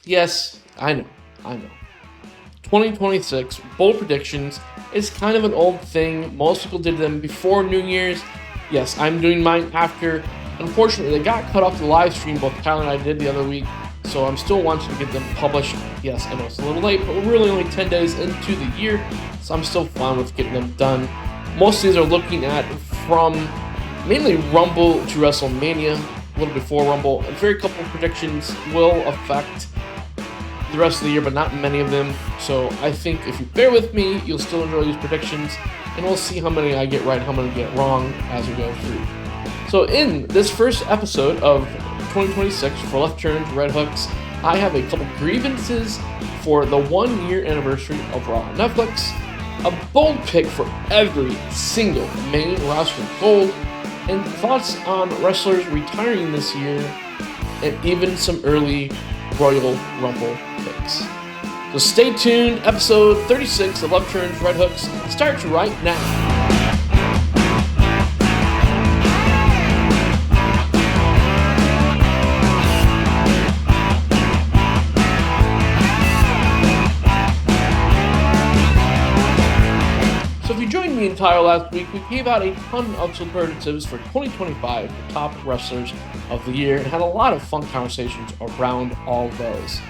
Yes, I know. 2026, bold predictions, is kind of an old thing. Most people did them before New Year's. Yes, I'm doing mine after. Unfortunately, they got cut off the live stream, both Kyle and I did the other week, so I'm still wanting to get them published. Yes, I know it's a little late, but we're really only 10 days into the year, so I'm still fine with getting them done. Most of these are looking at from mainly Rumble to WrestleMania, a little before Rumble. A very couple of predictions will affect the rest of the year, but not many of them. So I think if you bear with me, you'll still enjoy these predictions, and we'll see how many I get right, how many I get wrong as we go through. So in this first episode of 2026 for Left Turns, Red Hooks, I have a couple grievances for the 1 year anniversary of Raw on Netflix, a bold pick for every single main roster gold, and thoughts on wrestlers retiring this year, and even some early Royal Rumble picks. So stay tuned. Episode 36 of Love Turns Red Hooks starts right now. So if you joined me in Tyler last week, we gave out a ton of superlatives for 2025, the top wrestlers of the year, and had a lot of fun conversations around all those.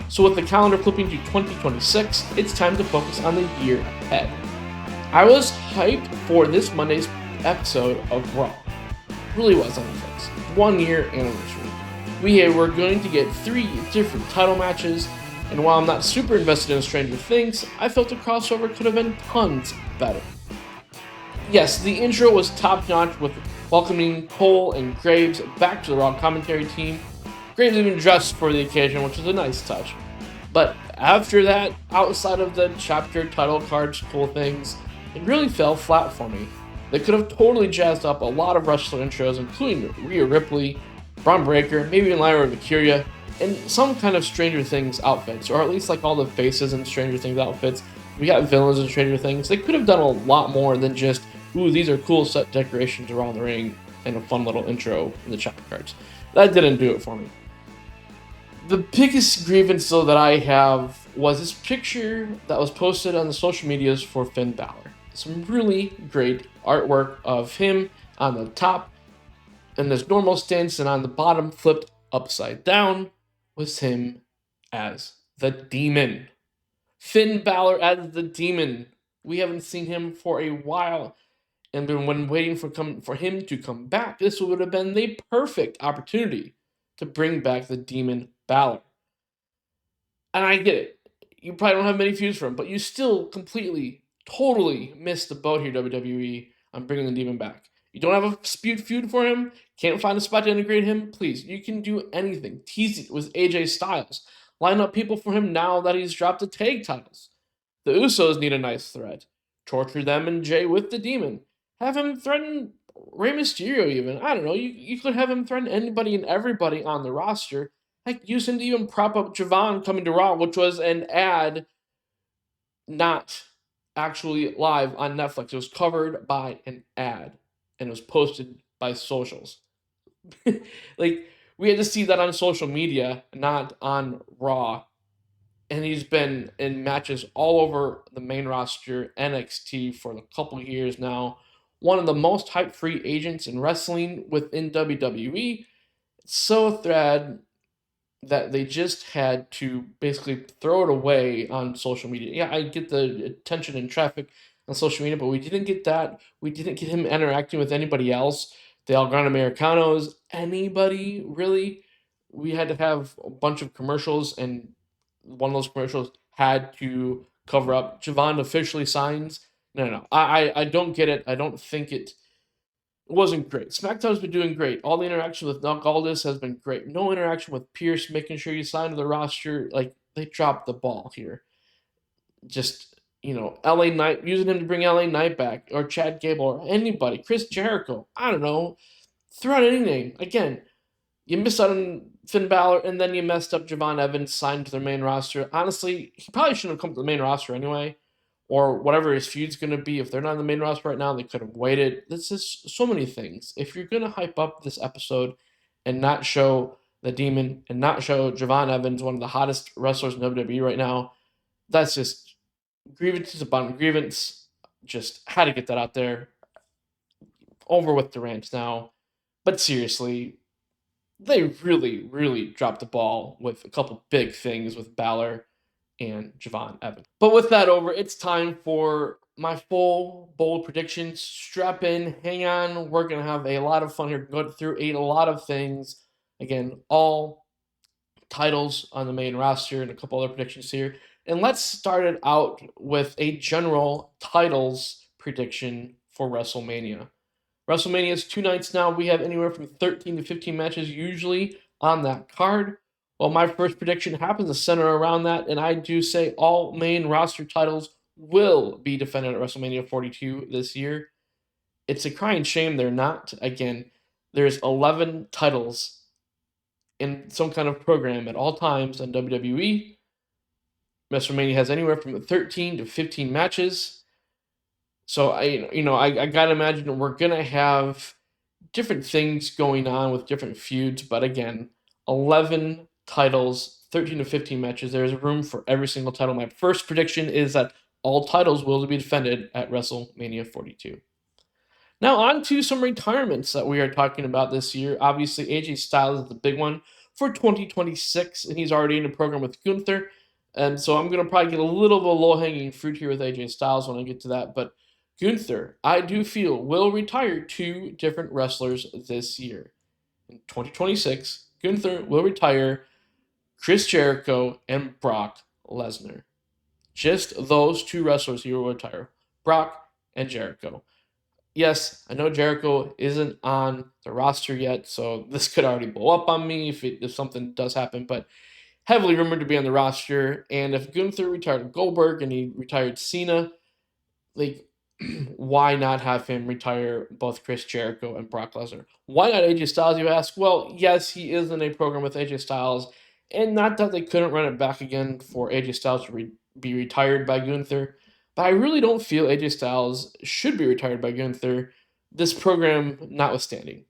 So with the calendar flipping to 2026, it's time to focus on the year ahead. I was hyped for this Monday's episode of Raw. It really was on Netflix. 1 year anniversary. We were going to get 3 different title matches, and while I'm not super invested in Stranger Things, I felt the crossover could have been tons better. Yes, the intro was top-notch with welcoming Cole and Graves back to the Raw commentary team. Graves even dressed for the occasion, which was a nice touch. But after that, outside of the chapter title cards, cool things, it really fell flat for me. They could have totally jazzed up a lot of wrestler intros, including Rhea Ripley, Braun Breaker, maybe even Lyra Valkyria, and some kind of Stranger Things outfits, or at least like all the faces in Stranger Things outfits. We got villains in Stranger Things. They could have done a lot more than just, ooh, these are cool set decorations around the ring and a fun little intro in the chapter cards. That didn't do it for me. The biggest grievance, though, that I have was this picture that was posted on the social medias for Finn Balor. Some really great artwork of him on the top in this normal stance, and on the bottom, flipped upside down, was him as the Demon. Finn Balor as the Demon. We haven't seen him for a while, and when waiting for him to come back, this would have been the perfect opportunity to bring back the Demon Balor. And I get it. You probably don't have many views for him, but you still completely, totally missed the boat here, WWE, on bringing the Demon back. You don't have a feud for him, can't find a spot to integrate him, please, you can do anything. Tease it with AJ Styles. Line up people for him now that he's dropped the tag titles. The Usos need a nice threat. Torture them and Jay with the Demon. Have him threaten Rey Mysterio even. I don't know, you could have him threaten anybody and everybody on the roster. Heck, use him to even prop up Javon coming to Raw, which was an ad, not actually live on Netflix. It was covered by an ad, and it was posted by socials. Like, we had to see that on social media, not on Raw. And he's been in matches all over the main roster, NXT, for a couple years now. One of the most hype free agents in wrestling within WWE. It's so sad that they just had to basically throw it away on social media. Yeah, I get the attention and traffic on social media, but we didn't get that. We didn't get him interacting with anybody else. The Algrana Americanos, anybody really. We had to have a bunch of commercials, and one of those commercials had to cover up Javon officially signs. No. I don't get it. I don't think it wasn't great. SmackDown's been doing great. All the interaction with Doug Aldis has been great. No interaction with Pierce, making sure you sign to the roster. Like, they dropped the ball here. Just, LA Knight, using him to bring LA Knight back, or Chad Gable, or anybody. Chris Jericho. I don't know. Throw out any name. Again, you missed out on Finn Balor, and then you messed up Javon Evans, signed to their main roster. Honestly, he probably shouldn't have come to the main roster anyway, or whatever his feud's going to be. If they're not on the main roster right now, they could have waited. This is so many things. If you're going to hype up this episode and not show the Demon and not show Javon Evans, one of the hottest wrestlers in WWE right now. That's just grievances upon grievance. Just had to get that out there. Over with the rants now. But seriously, they really, really dropped the ball with a couple big things with Balor and Javon Evans. But with that over, it's time for my full bold predictions. Strap in, hang on. We're going to have a lot of fun here. Go through a lot of things. Again, all titles on the main roster and a couple other predictions here. And let's start it out with a general titles prediction for WrestleMania. WrestleMania is 2 nights now. We have anywhere from 13 to 15 matches usually on that card. Well, my first prediction happens to center around that, and I do say all main roster titles will be defended at WrestleMania 42 this year. It's a crying shame they're not. Again, there's 11 titles in some kind of program at all times on WWE. WrestleMania has anywhere from 13 to 15 matches. So I gotta imagine we're gonna have different things going on with different feuds, but again, 11 titles, 13 to 15 matches. There's room for every single title. My first prediction is that all titles will be defended at WrestleMania 42. Now, on to some retirements that we are talking about this year. Obviously, AJ Styles is the big one for 2026, and he's already in a program with Gunther. And so I'm going to probably get a little bit of low hanging fruit here with AJ Styles when I get to that. But Gunther, I do feel, will retire 2 different wrestlers this year. In 2026, Gunther will retire Chris Jericho and Brock Lesnar. Just those 2 wrestlers he will retire, Brock and Jericho. Yes, I know Jericho isn't on the roster yet, so this could already blow up on me if something does happen, but heavily rumored to be on the roster. And if Gunther retired Goldberg and he retired Cena, like, why not have him retire both Chris Jericho and Brock Lesnar? Why not AJ Styles, you ask? Well, yes, he is in a program with AJ Styles, and not that they couldn't run it back again for AJ Styles to be retired by Gunther, but I really don't feel AJ Styles should be retired by Gunther, this program notwithstanding.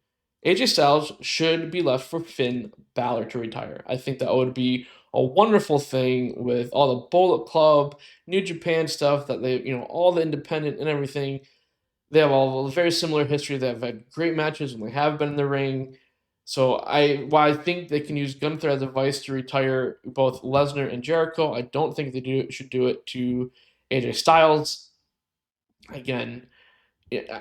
AJ Styles should be left for Finn Balor to retire. I think that would be a wonderful thing with all the Bullet Club, New Japan stuff that they, all the independent and everything. They have all a very similar history. They have had great matches when they have been in the ring. So while I think they can use Gunther as a vice to retire both Lesnar and Jericho, I don't think they should do it to AJ Styles. Again,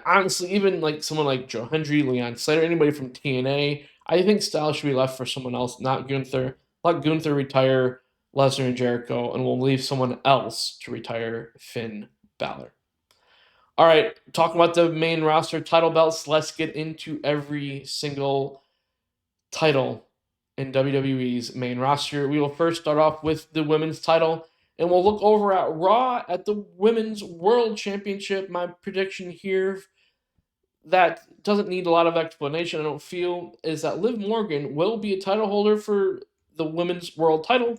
honestly, even like someone like Joe Hendry, Leon Slater, anybody from TNA, I think Styles should be left for someone else, not Gunther. Let Gunther retire Lesnar and Jericho, and we'll leave someone else to retire Finn Balor. All right, talking about the main roster title belts, let's get into every single title in WWE's main roster. We will first start off with the women's title, and we'll look over at Raw at the Women's World Championship. My prediction here, that doesn't need a lot of explanation, I don't feel, is that Liv Morgan will be a title holder for the Women's World title,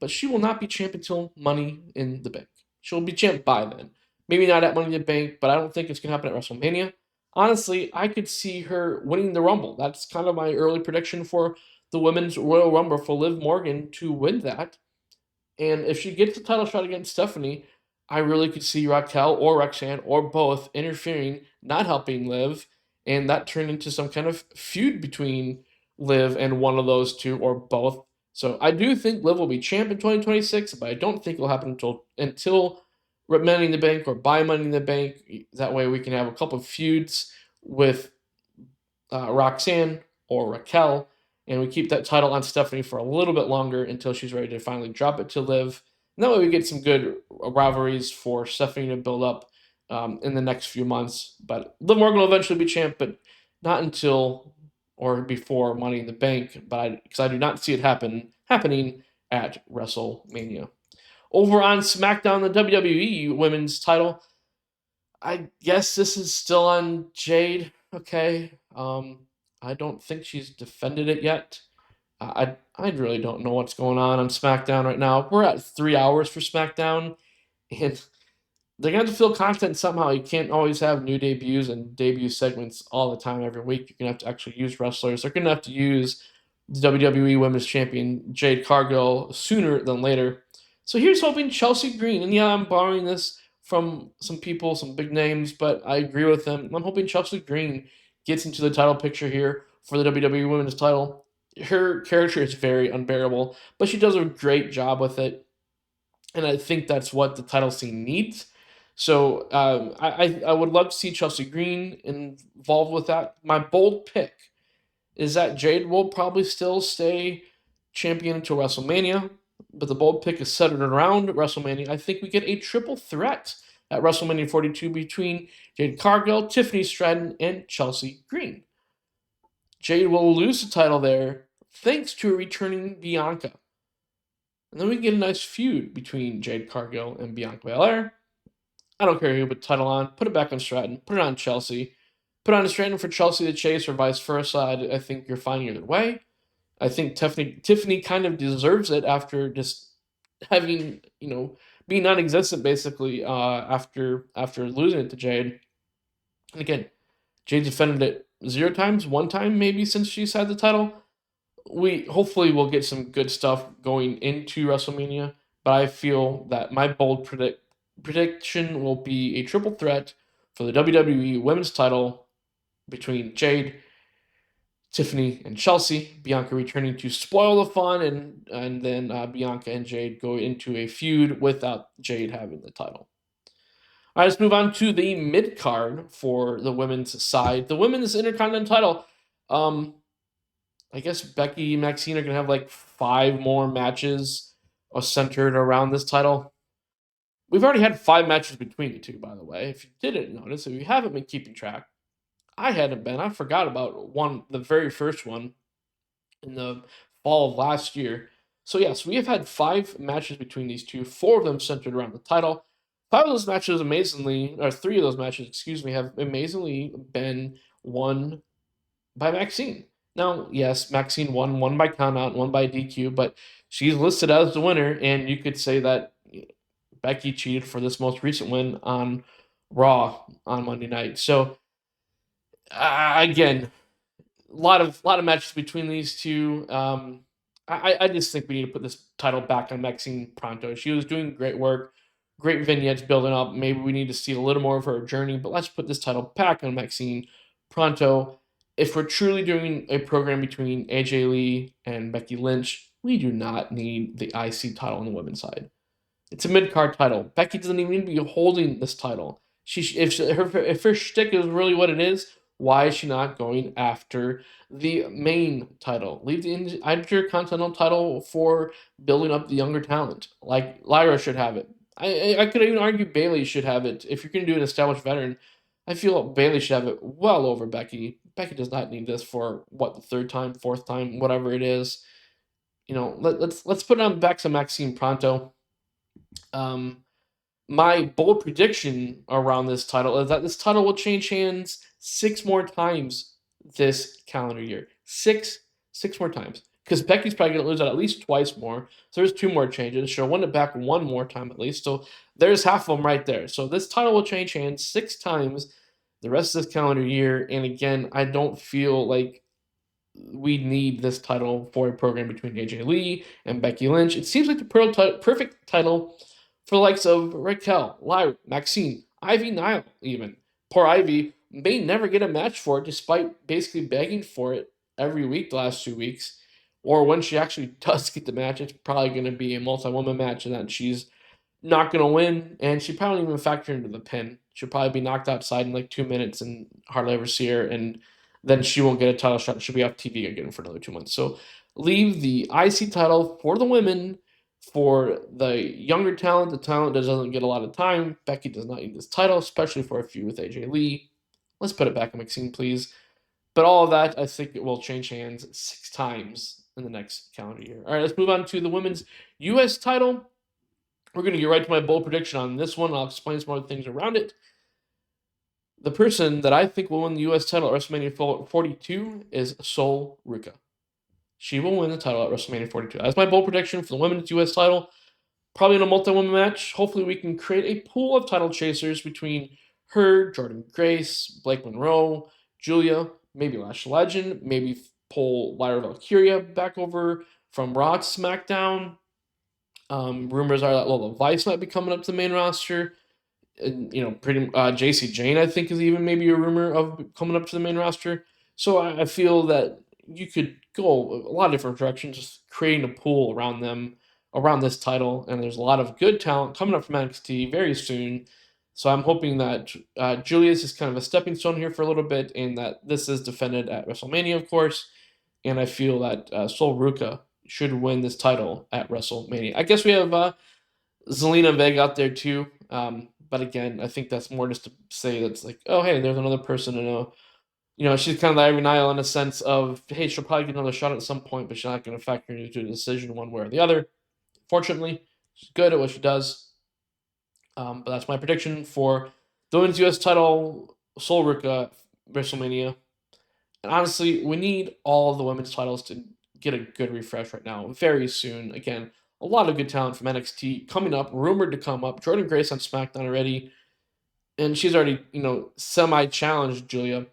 but she will not be champ until Money in the Bank. She'll be champ by then. Maybe not at Money in the Bank, but I don't think it's going to happen at WrestleMania. Honestly, I could see her winning the Rumble. That's kind of my early prediction for the Women's Royal Rumble, for Liv Morgan to win that. And if she gets the title shot against Stephanie, I really could see Raquel or Roxanne or both interfering, not helping Liv, and that turned into some kind of feud between Liv and one of those two or both. So I do think Liv will be champ in 2026, but I don't think it'll happen until Money in the Bank or by Money in the Bank. That way we can have a couple of feuds with Roxanne or Raquel, and we keep that title on Stephanie for a little bit longer until she's ready to finally drop it to Liv. And that way we get some good rivalries for Stephanie to build up in the next few months. But Liv Morgan will eventually be champ, but not until or before Money in the Bank. But because I do not see it happening at WrestleMania. Over on SmackDown, the WWE Women's title, I guess this is still on Jade. Okay. I don't think she's defended it yet. I really don't know what's going on SmackDown right now. We're at 3 hours for SmackDown, and they're going to have to fill content somehow. You can't always have new debuts and debut segments all the time every week. You're going to have to actually use wrestlers. They're going to have to use the WWE Women's Champion Jade Cargill sooner than later. So here's hoping Chelsea Green, and yeah, I'm borrowing this from some people, some big names, but I agree with them. I'm hoping Chelsea Green gets into the title picture here for the WWE Women's title. Her character is very unbearable, but she does a great job with it, and I think that's what the title scene needs. So I would love to see Chelsea Green involved with that. My bold pick is that Jade will probably still stay champion until WrestleMania, but the bold pick is centered around WrestleMania. I think we get a triple threat at WrestleMania 42 between Jade Cargill, Tiffany Stratton, and Chelsea Green. Jade will lose the title there thanks to a returning Bianca. And then we get a nice feud between Jade Cargill and Bianca Belair. I don't care who put the title on. Put it back on Stratton. Put it on Chelsea. Put it on Stratton for Chelsea to chase or vice versa. I think you're fine either way. I think Tiffany kind of deserves it after just having, being non-existent basically after losing it to Jade. And again, Jade defended it 0 times, 1 time maybe since she's had the title. We hopefully will get some good stuff going into WrestleMania, but I feel that my bold prediction will be a triple threat for the WWE Women's title between Jade, Tiffany, and Chelsea. Bianca returning to spoil the fun, and then Bianca and Jade go into a feud without Jade having the title. All right, let's move on to the mid card for the women's side. The women's Intercontinental title. I guess Becky and Maxine are gonna have like 5 more matches centered around this title. We've already had 5 matches between the two, by the way. If you didn't notice, if you haven't been keeping track, I hadn't been. I forgot about the very first one in the fall of last year. So yes, we have had 5 matches between these two. 4 of them centered around the title. 5 of those matches, amazingly, or 3 of those matches, excuse me, have amazingly been won by Maxine. Now, yes, Maxine won, one by countout, one by DQ, but she's listed as the winner, and you could say that Becky cheated for this most recent win on Raw on Monday night. So again, a lot of matches between these two. I just think we need to put this title back on Maxine Pronto. She was doing great work, great vignettes building up. Maybe we need to see a little more of her journey, but let's put this title back on Maxine Pronto. If we're truly doing a program between AJ Lee and Becky Lynch, we do not need the IC title on the women's side. It's a mid-card title. Becky doesn't even need to be holding this title. If her shtick is really what it is, why is she not going after the main title? Leave the Intercontinental title for building up the younger talent. Like Lyra should have it. I could even argue Bayley should have it. If you're going to do an established veteran, I feel Bayley should have it well over Becky. Becky does not need this for what, the 3rd time, 4th time, whatever it is. Let's put it on back to Maxine Pronto. My bold prediction around this title is that this title will change hands 6 more times this calendar year. Six more times. Because Becky's probably going to lose it at least twice more. So there's 2 more changes. She'll win it back 1 more time at least. So there's half of them right there. So this title will change hands 6 times the rest of this calendar year. And again, I don't feel like we need this title for a program between AJ Lee and Becky Lynch. It seems like the perfect title for the likes of Raquel, Lyra, Maxine, Ivy Nile even. Poor Ivy may never get a match for it despite basically begging for it every week the last 2 weeks. Or when she actually does get the match, it's probably going to be a multi-woman match and that she's not going to win. And she probably won't even factor into the pin. She'll probably be knocked outside in like 2 minutes and hardly ever see her. And then she won't get a title shot. She'll be off TV again for another 2 months. So leave the IC title for the women. For the younger talent, the talent that doesn't get a lot of time, Becky does not need this title, especially for a feud with AJ Lee. Let's put it back on Maxine, please. But all of that, I think it will change hands 6 times in the next calendar year. All right, let's move on to the women's U.S. title. We're going to get right to my bold prediction on this one. I'll explain some other things around it. The person that I think will win the U.S. title at WrestleMania 42 is Sol Ruca. She will win the title at WrestleMania 42. That's my bold prediction for the women's U.S. title. Probably in a multi-woman match. Hopefully we can create a pool of title chasers between her, Jordan Grace, Blake Monroe, Julia, maybe Lash Legend, maybe pull Lyra Valkyria back over from Raw to SmackDown. Rumors are that Lola Vice might be coming up to the main roster. And, JC Jane, I think, is even maybe a rumor of coming up to the main roster. So I feel that you could go a lot of different directions, just creating a pool around them, around this title. And there's a lot of good talent coming up from NXT very soon. So I'm hoping that Julius is kind of a stepping stone here for a little bit, and that this is defended at WrestleMania, of course. And I feel that Sol Ruca should win this title at WrestleMania. I guess we have Zelina Vega out there too. But again, I think that's more just to say that's like, oh, hey, there's another person in a, she's kind of the Ivory Nile in a sense of, hey, she'll probably get another shot at some point, but she's not going to factor into a decision one way or the other. Fortunately, she's good at what she does. But that's my prediction for the Women's U.S. title, Sol Ruca, WrestleMania. And honestly, we need all of the women's titles to get a good refresh right now, very soon. Again, a lot of good talent from NXT coming up, rumored to come up. Jordan Grace on SmackDown already, and she's already, semi-challenged Julia.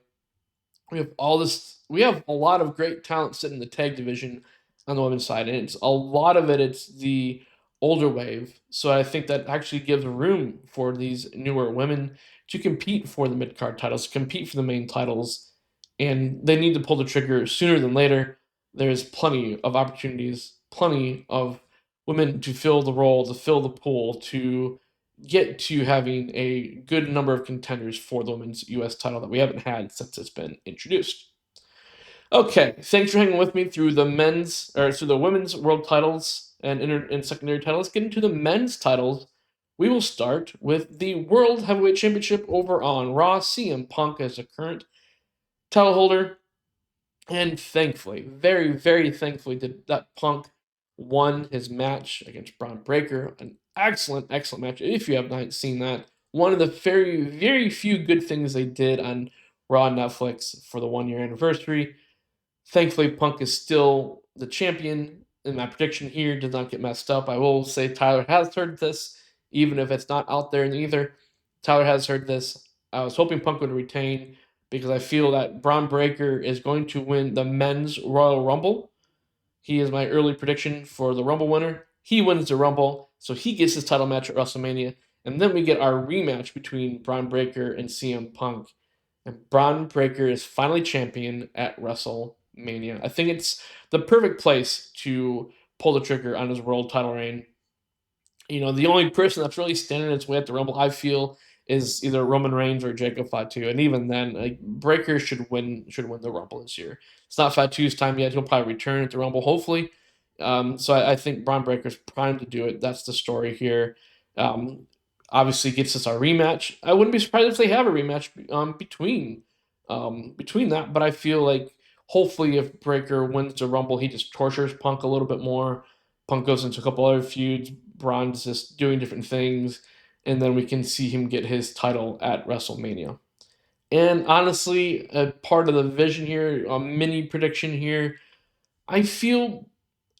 We have all this. We have a lot of great talent sitting in the tag division on the women's side, and it's a lot of it. It's the older wave, so I think that actually gives room for these newer women to compete for the mid card titles, compete for the main titles, and they need to pull the trigger sooner than later. There's plenty of opportunities, plenty of women to fill the role, to fill the pool, to get to having a good number of contenders for the women's U.S. title that we haven't had since it's been introduced. Okay, thanks for hanging with me through the women's world titles and secondary titles. Get into the men's titles. We will start with the World Heavyweight Championship over on Raw. CM Punk as the current title holder. And thankfully, very, very thankfully, that Punk won his match against Braun Breaker. An excellent, excellent match. If you have not seen that, one of the very, very few good things they did on Raw and Netflix for the 1-year anniversary. Thankfully, Punk is still the champion, and my prediction here does not get messed up. I will say Tyler has heard this, even if it's not out there in either. Tyler has heard this. I was hoping Punk would retain because I feel that Braun Breaker is going to win the men's Royal Rumble. He is my early prediction for the Rumble winner. He wins the Rumble, so he gets his title match at WrestleMania, and then we get our rematch between Braun Breaker and CM Punk. And Braun Breaker is finally champion at WrestleMania. I think it's the perfect place to pull the trigger on his world title reign. The only person that's really standing in its way at the Rumble, I feel, is either Roman Reigns or Jacob Fatu, and even then, Breaker should win the Rumble this year. It's not Fatu's time yet; he'll probably return at the Rumble, hopefully. So I think Braun Breaker's primed to do it. That's the story here. Obviously, gets us our rematch. I wouldn't be surprised if they have a rematch between that, but I feel like hopefully if Breaker wins the Rumble, he just tortures Punk a little bit more. Punk goes into a couple other feuds. Braun's just doing different things, and then we can see him get his title at WrestleMania. And honestly, a part of the vision here, a mini prediction here, I feel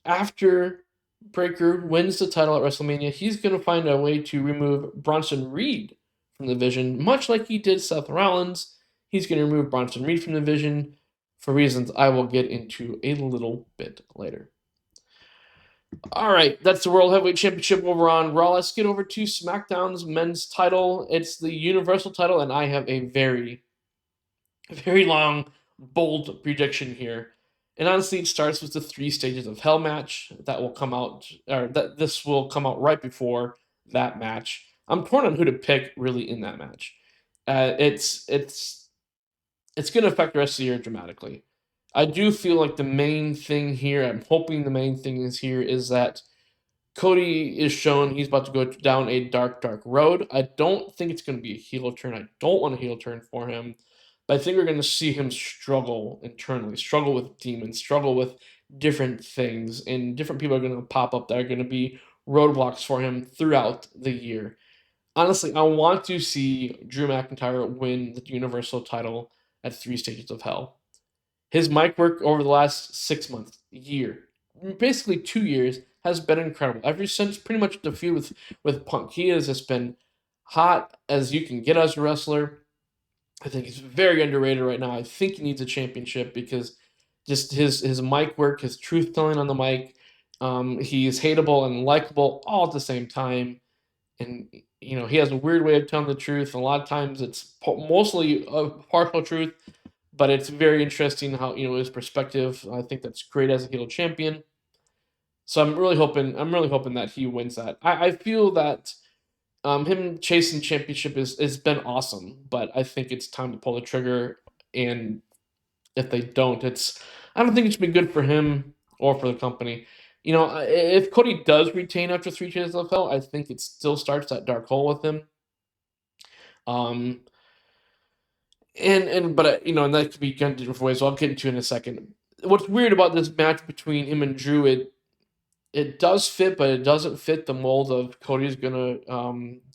after Breaker wins the title at WrestleMania, he's going to find a way to remove Bronson Reed from the vision, much like he did Seth Rollins. He's going to remove Bronson Reed from the vision for reasons I will get into a little bit later. All right, that's the World Heavyweight Championship over on Raw. Let's get over to SmackDown's men's title. It's the Universal title, and I have a very, very long, bold prediction here. And honestly, it starts with the 3 Stages of Hell match that will come out, or that this will come out right before that match. I'm torn on who to pick really in that match. It's going to affect the rest of the year dramatically. I do feel like the main thing here, I'm hoping the main thing is that Cody is shown he's about to go down a dark, dark road. I don't think it's going to be a heel turn. I don't want a heel turn for him. But I think we're going to see him struggle internally, struggle with demons, struggle with different things. And different people are going to pop up that are going to be roadblocks for him throughout the year. Honestly, I want to see Drew McIntyre win the Universal title at 3 Stages of Hell. His mic work over the last 6 months, year, basically 2 years, has been incredible. Ever since pretty much the feud with Punk, he has just been hot as you can get as a wrestler. I think he's very underrated right now. I think he needs a championship because Just his mic work, his truth telling on the mic. He's hateable and likable all at the same time, and he has a weird way of telling the truth. A lot of times it's mostly a partial truth, but it's very interesting how his perspective. I think that's great as a heel champion. So I'm really hoping that he wins that. I feel that him chasing championship is been awesome, but I think it's time to pull the trigger. And if they don't, I don't think it's been good for him or for the company. If Cody does retain after 3 chances of hell, I think it still starts that dark hole with him. Um, and that could be done different ways. So I'll get into in a second. What's weird about this match between him and Drew, it does fit, but it doesn't fit the mold of Cody's gonna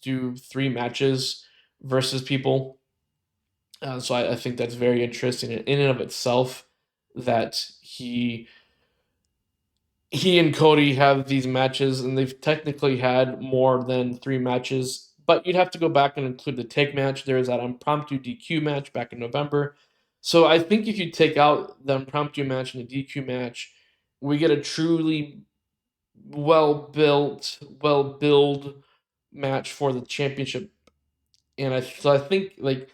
do 3 matches versus people. So I think that's very interesting in and of itself that he and Cody have these matches, and they've technically had more than 3 matches. But you'd have to go back and include the take match. There is that impromptu DQ match back in November. So I think if you take out the impromptu match and the DQ match, we get a truly well-built match for the championship. And I think like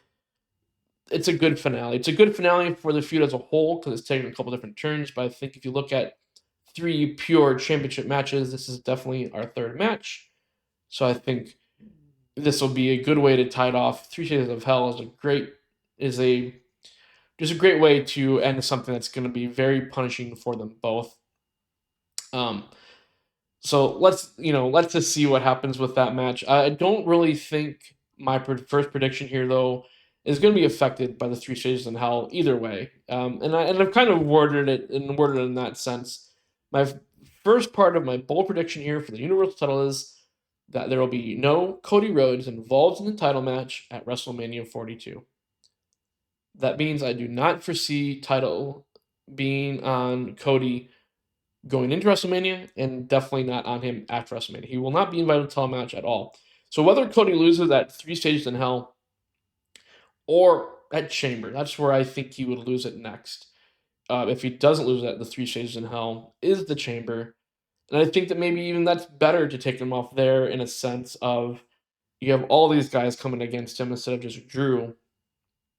it's a good finale. It's a good finale for the feud as a whole because it's taken a couple different turns. But I think if you look at 3 pure championship matches, this is definitely our 3rd match. So I think this will be a good way to tie it off. 3 Shades of Hell is just a great way to end something that's going to be very punishing for them both. So let's just see what happens with that match. I don't really think my first prediction here though is going to be affected by the 3 Stages in Hell either way. And I've kind of worded it in that sense. My first part of my bold prediction here for the Universal title is that there will be no Cody Rhodes involved in the title match at WrestleMania 42. That means I do not foresee title being on Cody going into WrestleMania, and definitely not on him after WrestleMania. He will not be invited to a match at all. So whether Cody loses at 3 Stages in Hell or at Chamber, that's where I think he would lose it next. If he doesn't lose at the 3 Stages in Hell, is the Chamber. And I think that maybe even that's better to take him off there in a sense of you have all these guys coming against him instead of just Drew.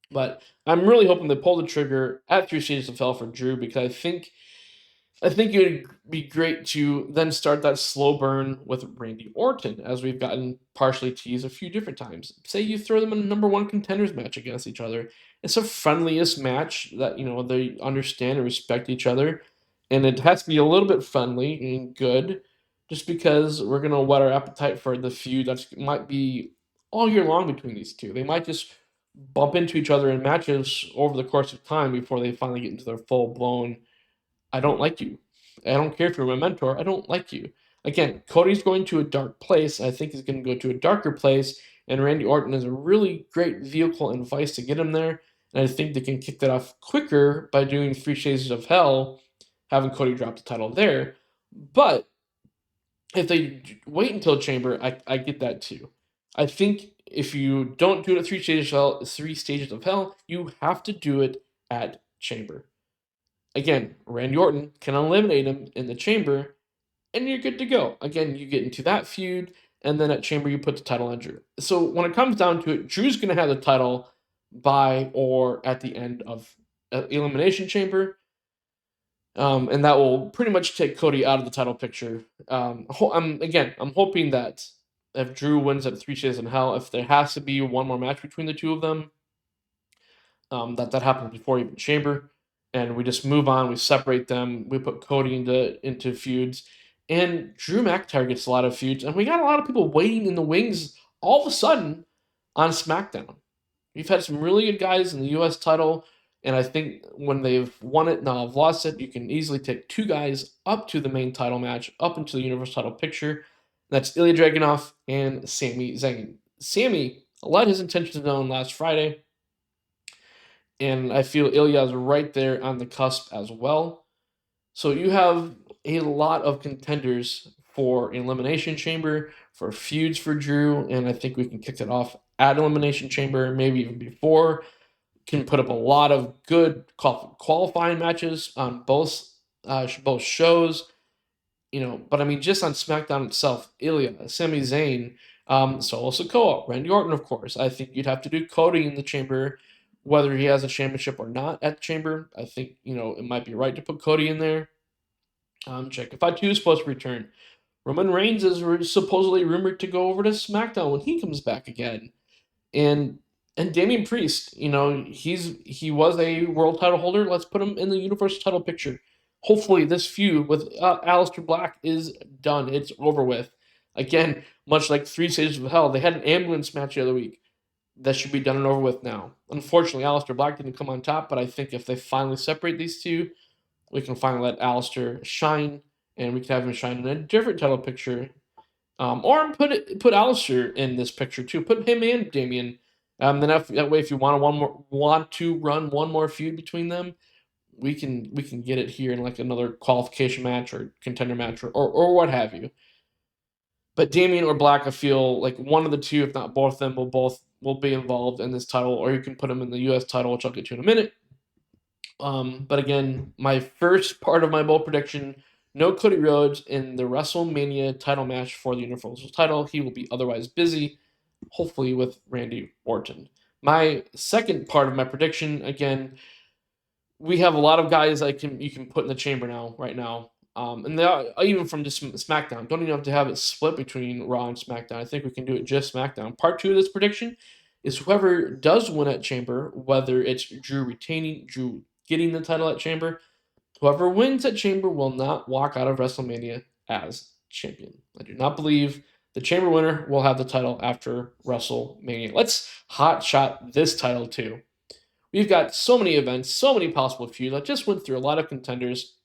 But I'm really hoping they pull the trigger at 3 Stages of Hell for Drew because I think it would be great to then start that slow burn with Randy Orton, as we've gotten partially teased a few different times. Say you throw them in a #1 contenders match against each other. It's a friendliest match that they understand and respect each other, and it has to be a little bit friendly and good, just because we're gonna whet our appetite for the feud that might be all year long between these two. They might just bump into each other in matches over the course of time before they finally get into their full blown I don't like you. I don't care if you're my mentor. I don't like you. Again, Cody's going to a dark place. I think he's going to go to a darker place, and Randy Orton is a really great vehicle and vice to get him there. And I think they can kick that off quicker by doing 3 Stages of Hell, having Cody drop the title there. But if they wait until Chamber, I get that too. I think if you don't do it at 3 Stages of Hell, you have to do it at Chamber. Again, Randy Orton can eliminate him in the Chamber, and you're good to go. Again, you get into that feud, and then at Chamber, you put the title on Drew. So when it comes down to it, Drew's going to have the title by or at the end of Elimination Chamber, and that will pretty much take Cody out of the title picture. I'm hoping that if Drew wins at 3 Stages in Hell, if there has to be one more match between the two of them, that happens before even Chamber, and we just move on. We separate them. We put Cody into feuds, and Drew McIntyre gets a lot of feuds, and we got a lot of people waiting in the wings all of a sudden on SmackDown. We've had some really good guys in the U.S. title, and I think when they've won it, now have lost it, you can easily take 2 guys up to the main title match, up into the Universal title picture. That's Ilya Dragunov and Sami Zayn. Sami let his intentions known last Friday, and I feel Ilya is right there on the cusp as well. So you have a lot of contenders for Elimination Chamber, for feuds for Drew, and I think we can kick it off at Elimination Chamber, maybe even before. can put up a lot of good qualifying matches on both shows. But I mean, just on SmackDown itself, Ilya, Sami Zayn, Solo Sikoa, Randy Orton, of course. I think you'd have to do Cody in the Chamber, whether he has a championship or not at the Chamber. I think, it might be right to put Cody in there. Check if I is supposed to return. Roman Reigns is supposedly rumored to go over to SmackDown when he comes back again. And Damian Priest, he was a world title holder. Let's put him in the Universal title picture. Hopefully, this feud with Aleister Black is done. It's over with. Again, much like 3 Stages of Hell, they had an ambulance match the other week. That should be done and over with now. Unfortunately, Aleister Black didn't come on top, but I think if they finally separate these two, we can finally let Aleister shine, and we can have him shine in a different title picture. Or put Aleister in this picture too. Put him and Damian. Then that way, if you want to run one more feud between them, we can get it here in like another qualification match or contender match or what have you. But Damian or Black, I feel like one of the two, if not both of them, will be involved in this title, or you can put them in the U.S. title, which I'll get to in a minute. But again, my first part of my bold prediction: no Cody Rhodes in the WrestleMania title match for the Universal title. He will be otherwise busy, hopefully with Randy Orton. My second part of my prediction, again, we have a lot of guys you can put in the chamber right now. And they are, even from just SmackDown. Don't even have to have it split between Raw and SmackDown. I think we can do it just SmackDown. Part 2 of this prediction is whoever does win at Chamber, whether it's Drew getting the title at Chamber, whoever wins at Chamber will not walk out of WrestleMania as champion. I do not believe the Chamber winner will have the title after WrestleMania. Let's hot shot this title too. We've got so many events, so many possible feuds. I just went through a lot of contenders.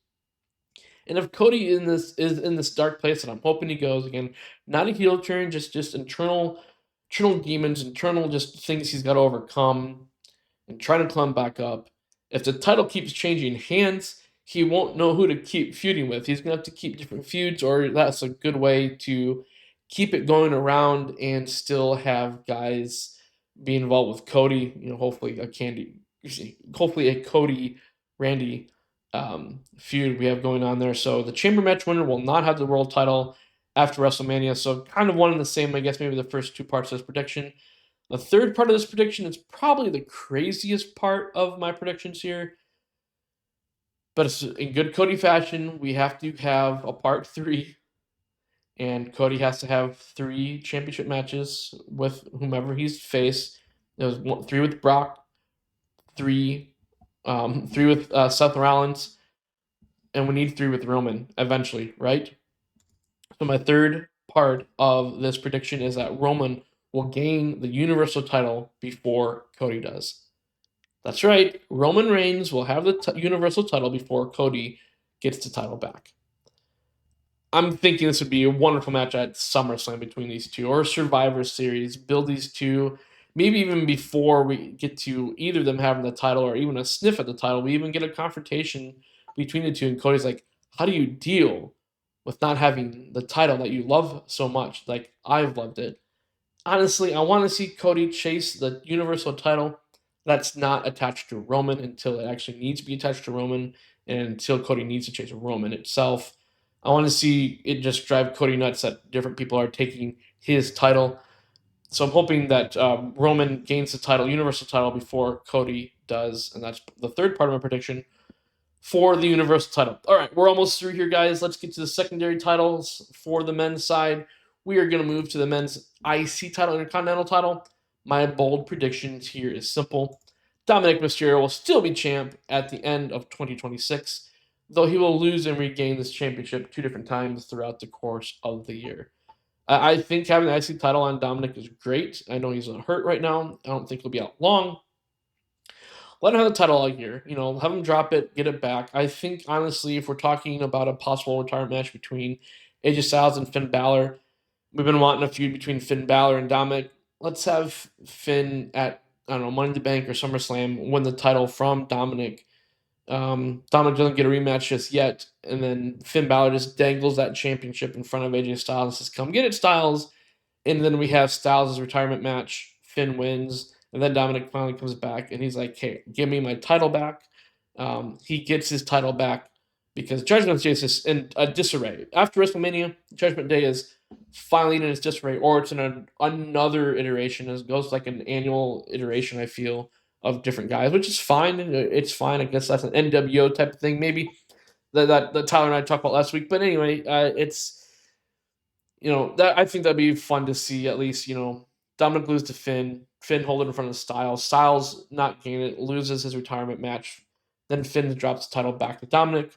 And if Cody is in this dark place, and I'm hoping he goes again, not a heel turn, just internal demons, internal just things he's got to overcome and try to climb back up. If the title keeps changing hands, he won't know who to keep feuding with. He's going to have to keep different feuds, or that's a good way to keep it going around and still have guys be involved with Cody. Hopefully a Cody Randy feud we have going on there. So the Chamber match winner will not have the world title after WrestleMania. So kind of one and the same, I guess, maybe the first 2 parts of this prediction. The third part of this prediction is probably the craziest part of my predictions here. But it's in good Cody fashion. We have to have a part 3. And Cody has to have 3 championship matches with whomever he's faced. There was 3 with Brock, 3 with Seth Rollins, and we need 3 with Roman eventually, right? So my third part of this prediction is that Roman will gain the Universal title before Cody does. That's right. Roman Reigns will have the Universal title before Cody gets the title back. I'm thinking this would be a wonderful match at SummerSlam between these two, or Survivor Series. Build these two, maybe even before we get to either of them having the title or even a sniff at the title. We even get a confrontation between the two, and Cody's like, how do you deal with not having the title that you love so much? Like, I've loved it. Honestly, I want to see Cody chase the Universal title that's not attached to Roman until it actually needs to be attached to Roman, and until Cody needs to chase Roman itself. I want to see it just drive Cody nuts that different people are taking his title. So I'm hoping that Roman gains the title, Universal title, before Cody does. And that's the third part of my prediction for the Universal title. All right, we're almost through here, guys. Let's get to the secondary titles for the men's side. We are going to move to the men's IC title, Intercontinental title. My bold predictions here is simple. Dominic Mysterio will still be champ at the end of 2026, though he will lose and regain this championship 2 different times throughout the course of the year. I think having the IC title on Dominic is great. I know he's hurt right now. I don't think he'll be out long. Let him have the title all year. Have him drop it, get it back. I think, honestly, if we're talking about a possible retirement match between AJ Styles and Finn Balor, we've been wanting a feud between Finn Balor and Dominic. Let's have Finn at, Money in the Bank or SummerSlam win the title from Dominic. Dominic doesn't get a rematch just yet, and then Finn Balor just dangles that championship in front of AJ Styles and says, come get it, Styles. And then we have Styles' retirement match. Finn wins. And then Dominic finally comes back and he's like, hey, give me my title back. He gets his title back because Judgment Day is in a disarray. After WrestleMania, Judgment Day is finally in its disarray, or it's in another iteration. It goes like an annual iteration, I feel, of different guys, which is fine. It's fine. I guess that's an NWO type of thing, maybe that Tyler and I talked about last week. But anyway, it's that I think that'd be fun to see at least. Dominic lose to Finn. Finn hold it in front of Styles. Styles not gain it, loses his retirement match. Then Finn drops the title back to Dominic.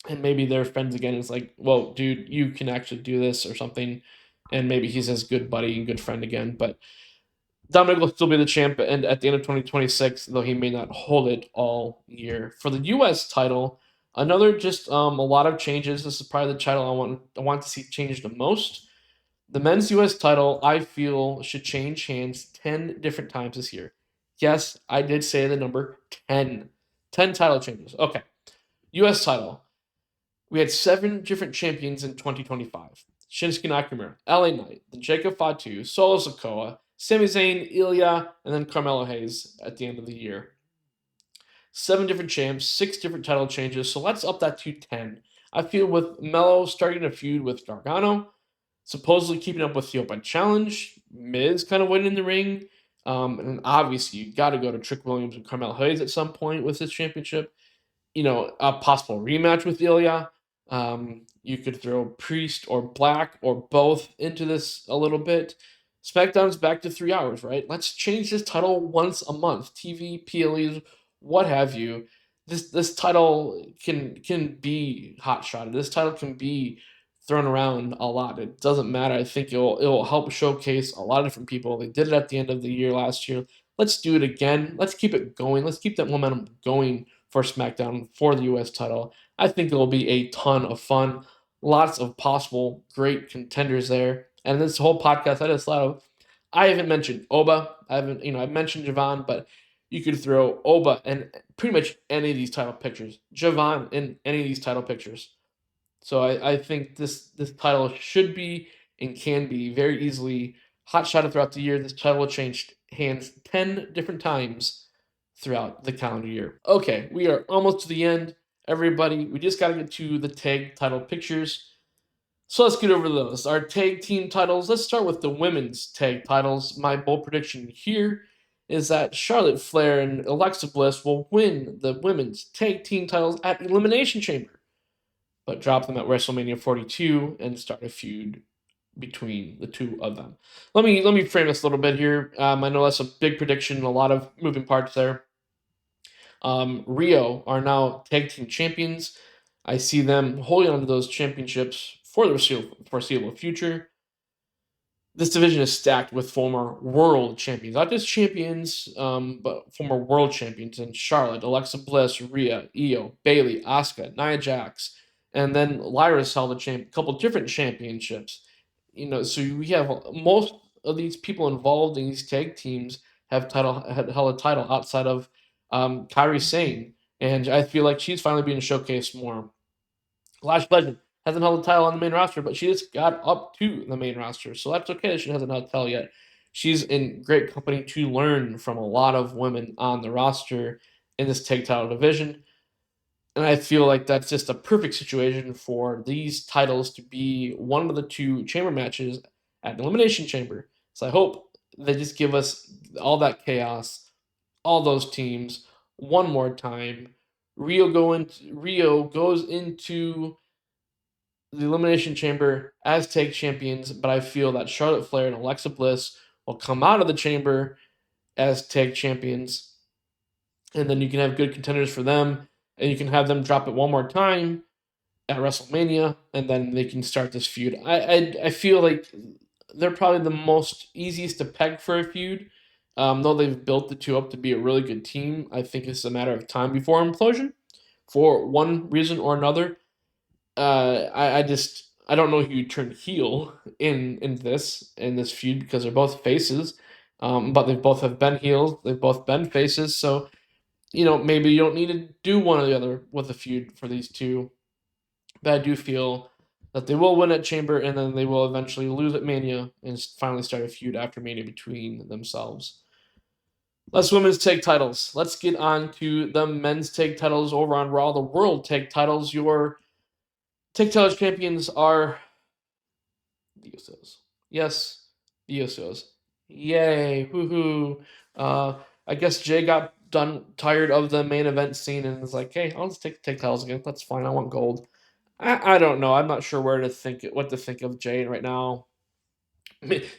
And maybe they're friends again. It's like, well, dude, you can actually do this or something. And maybe he's his good buddy and good friend again. But Dominic will still be the champ and at the end of 2026, though he may not hold it all year. For the U.S. title, another just a lot of changes. This is probably the title I want to see change the most. The men's U.S. title, I feel, should change hands 10 different times this year. Yes, I did say the number 10. 10 title changes. Okay. U.S. title. We had 7 different champions in 2025. Shinsuke Nakamura, LA Knight, then Jacob Fatu, Solo Sikoa, Sami Zayn, Ilya, and then Carmelo Hayes at the end of the year. 7 different champs, 6 different title changes, so let's up that to 10. I feel with Melo starting a feud with Gargano, supposedly keeping up with the Open Challenge, Miz kind of winning in the ring, and obviously you got to go to Trick Williams and Carmelo Hayes at some point with this championship. A possible rematch with Ilya. You could throw Priest or Black or both into this a little bit. SmackDown's back to 3 hours, right? Let's change this title once a month. TV, PLEs, what have you. This title can be hot shotted. This title can be thrown around a lot. It doesn't matter. I think it'll help showcase a lot of different people. They did it at the end of the year last year. Let's do it again. Let's keep it going. Let's keep that momentum going for SmackDown for the US title. I think it will be a ton of fun. Lots of possible great contenders there. And this whole podcast, I haven't mentioned Oba. I've mentioned Javon, but you could throw Oba in pretty much any of these title pictures. Javon in any of these title pictures. So I think this title should be and can be very easily hot shotted throughout the year. This title will change hands 10 different times throughout the calendar year. Okay, we are almost to the end, everybody. We just got to get to the tag title pictures. So let's get over those. Our tag team titles. Let's start with the women's tag titles. My bold prediction here is that Charlotte Flair and Alexa Bliss will win the women's tag team titles at Elimination Chamber, but drop them at WrestleMania 42 and start a feud between the two of them. Let me frame this a little bit here. I know that's a big prediction, a lot of moving parts there. Rio are now tag team champions. I see them holding on to those championships for the foreseeable future. This division is stacked with former world champions, not just champions, but former world champions in Charlotte, Alexa Bliss, Rhea, Io, Bayley, Asuka, Nia Jax, and then Lyra's held a couple different championships. So we have most of these people involved in these tag teams have held a title outside of Kairi Sane, and I feel like she's finally being showcased more. Lash Legend hasn't held a title on the main roster, but she just got up to the main roster, so that's okay. She hasn't held a title yet. She's in great company to learn from a lot of women on the roster in this tag title division. And I feel like that's just a perfect situation for these titles to be one of the 2 chamber matches at Elimination Chamber. So I hope they just give us all that chaos, all those teams, one more time. Rio goes into the Elimination Chamber as tag champions, but I feel that Charlotte Flair and Alexa Bliss will come out of the chamber as tag champions, and then you can have good contenders for them, and you can have them drop it one more time at WrestleMania, and then they can start this feud. I feel like they're probably the most easiest to peg for a feud. Though they've built the 2 up to be a really good team, I think it's a matter of time before implosion for one reason or another. I don't know who you turn heel in this feud because they're both faces, but they both have been heels. They've both been faces, so maybe you don't need to do one or the other with a feud for these 2. But I do feel that they will win at Chamber, and then they will eventually lose at Mania and finally start a feud after Mania between themselves. Less women's tag titles. Let's get on to the men's tag titles over on Raw. The world tag titles. Your tag titles champions are the Usos. Yes, the Usos. Yay! Woohoo! Uh, I guess Jay got tired of the main event scene and was like, "Hey, I'll just take the tag titles again. That's fine. I want gold." I don't know. I'm not sure what to think of Jay right now.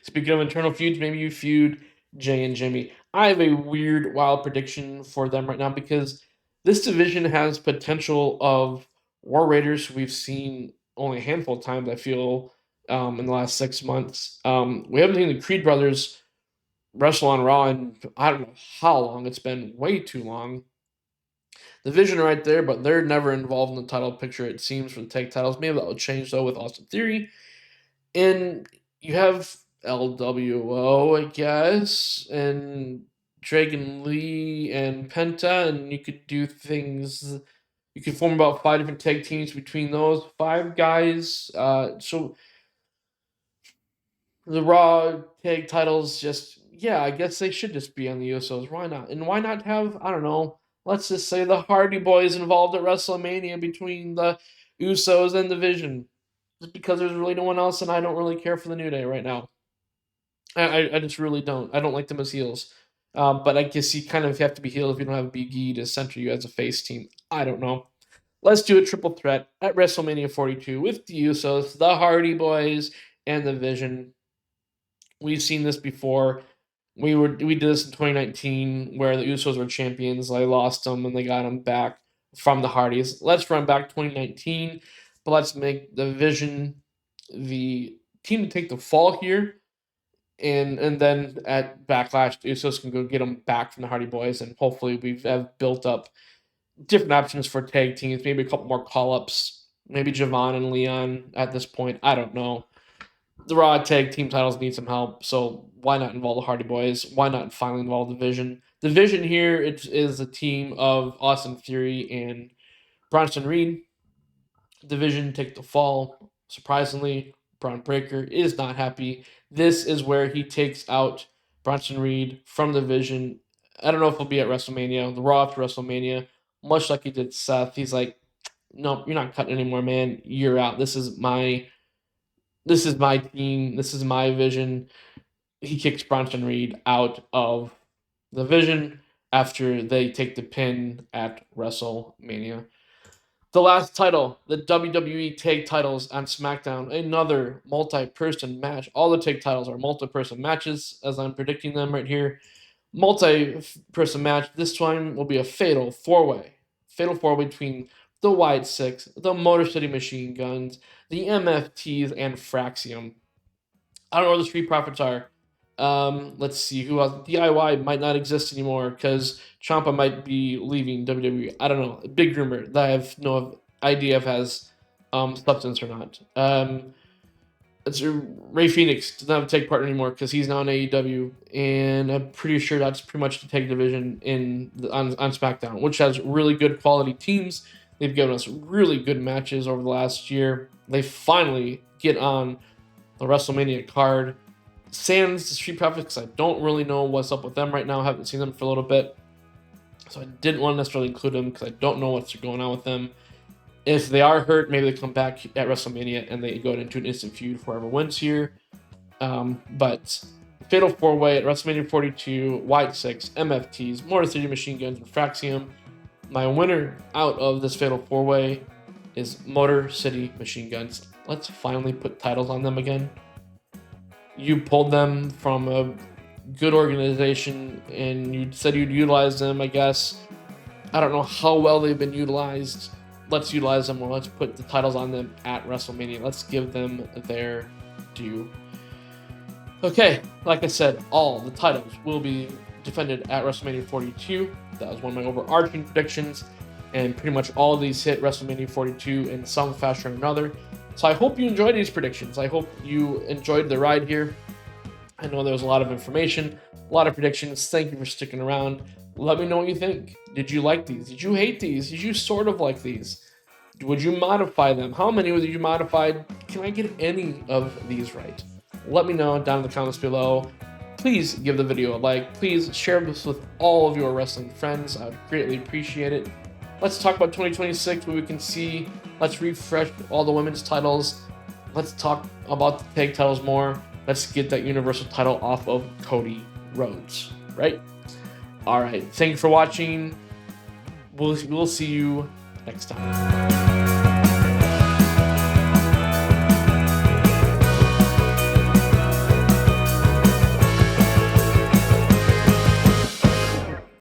Speaking of internal feuds, maybe you feud Jay and Jimmy. I have a weird, wild prediction for them right now because this division has potential of War Raiders, who we've seen only a handful of times, I feel, in the last 6 months. We haven't seen the Creed brothers wrestle on Raw in I don't know how long. It's been way too long. The vision right there, but they're never involved in the title picture, it seems, for the tag titles. Maybe that will change, though, with Austin Theory. And you have LWO, I guess, and Dragon Lee and Penta, and you could do things. You could form about 5 different tag teams between those 5 guys. So the Raw tag titles just, yeah, I guess they should just be on the Usos. Why not? And why not have, I don't know, let's just say the Hardy Boys involved at WrestleMania between the Usos and the Vision? Just because there's really no one else, and I don't really care for the New Day right now. I just really don't. I don't like them as heels. But I guess you kind of have to be heel if you don't have Big E to center you as a face team. I don't know. Let's do a triple threat at WrestleMania 42 with the Usos, the Hardy Boys, and the Vision. We've seen this before. We did this in 2019 where the Usos were champions. They lost them and they got them back from the Hardys. Let's run back 2019, but let's make the Vision the team to take the fall here. And then at Backlash, the Usos can go get them back from the Hardy Boys, and hopefully we have built up different options for tag teams, maybe a couple more call-ups, maybe Javon and Leon at this point. I don't know. The Raw tag team titles need some help, so why not involve the Hardy Boys? Why not finally involve the Vision? The Vision here is a team of Austin Theory and Bronson Reed. The Vision take the fall. Surprisingly, Braun Breaker is not happy. This is where he takes out Bronson Reed from the Vision. I don't know if he'll be at WrestleMania, the Raw after WrestleMania, much like he did Seth. He's like, "No, you're not cutting anymore, man. You're out. This is my team. This is my Vision." He kicks Bronson Reed out of the Vision after they take the pin at WrestleMania. The last title, the WWE Tag Titles on SmackDown, another multi-person match. All the tag titles are multi-person matches, as I'm predicting them right here. Multi-person match. This time will be a fatal four-way. Fatal four-way between the White Six, the Motor City Machine Guns, the MFTs, and Fraxium. I don't know where the Street Profits are. Let's see who else. DIY might not exist anymore because Ciampa might be leaving WWE. I don't know. A big rumor that I have no idea if has substance or not. It's Ray Phoenix does not have a tag partner anymore because he's now in AEW, and I'm pretty sure that's pretty much the tag division on SmackDown, which has really good quality teams. They've given us really good matches over the last year. They finally get on the WrestleMania card. Sans the Street Profits, because I don't really know what's up with them right now. I haven't seen them for a little bit. So I didn't want to necessarily include them because I don't know what's going on with them. If they are hurt, maybe they come back at WrestleMania and they go into an instant feud for whoever wins here. But Fatal 4-Way at WrestleMania 42, White 6, MFTs, Motor City Machine Guns, and Fraxium. My winner out of this Fatal 4-Way is Motor City Machine Guns. Let's finally put titles on them again. You pulled them from a good organization and you said you'd utilize them, I guess. I don't know how well they've been utilized. Let's utilize them, or let's put the titles on them at WrestleMania. Let's give them their due. Okay, like I said, all the titles will be defended at WrestleMania 42. That was one of my overarching predictions, and pretty much all of these hit WrestleMania 42 in some fashion or another. So I hope you enjoyed these predictions. I hope you enjoyed the ride here. I know there was a lot of information, a lot of predictions. Thank you for sticking around. Let me know what you think. Did you like these? Did you hate these? Did you sort of like these? Would you modify them? How many would you modify? Can I get any of these right? Let me know down in the comments below. please give the video a like. Please share this with all of your wrestling friends. I would greatly appreciate it. Let's talk about 2026, where we can see. Let's refresh all the women's titles. Let's talk about the tag titles more. Let's get that Universal title off of Cody Rhodes, right? All right. Thank you for watching. We'll see you next time.